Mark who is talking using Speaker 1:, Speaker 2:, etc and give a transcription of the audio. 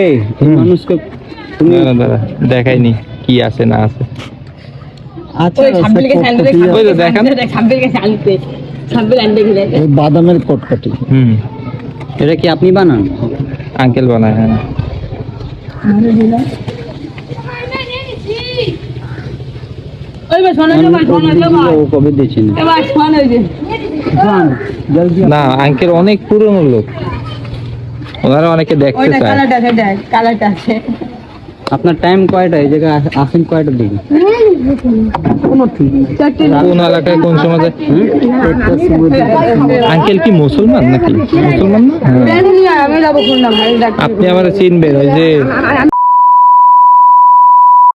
Speaker 1: এই মানুষকে তুমি
Speaker 2: দেখাইনি কি আছে না আছে।
Speaker 1: আচ্ছা বাদামের কটকটি এটা কি আপনি বানান?
Speaker 2: আঙ্কেল বানায়। হ্যাঁ
Speaker 1: কবে দিয়েছেন?
Speaker 2: না আঙ্কেল অনেক পুরনো লোক, ওনারা অনেকে দেখতে চায়।
Speaker 1: আপনার টাইম কয়টা? এই জায়গায় আসেন কয়টার দিকে?
Speaker 2: কোন এলাকায় কোন সময়? আঙ্কেল কি মুসলমান নাকি? মুসলমান না? আপনি আমার চিনবেন, ওই যে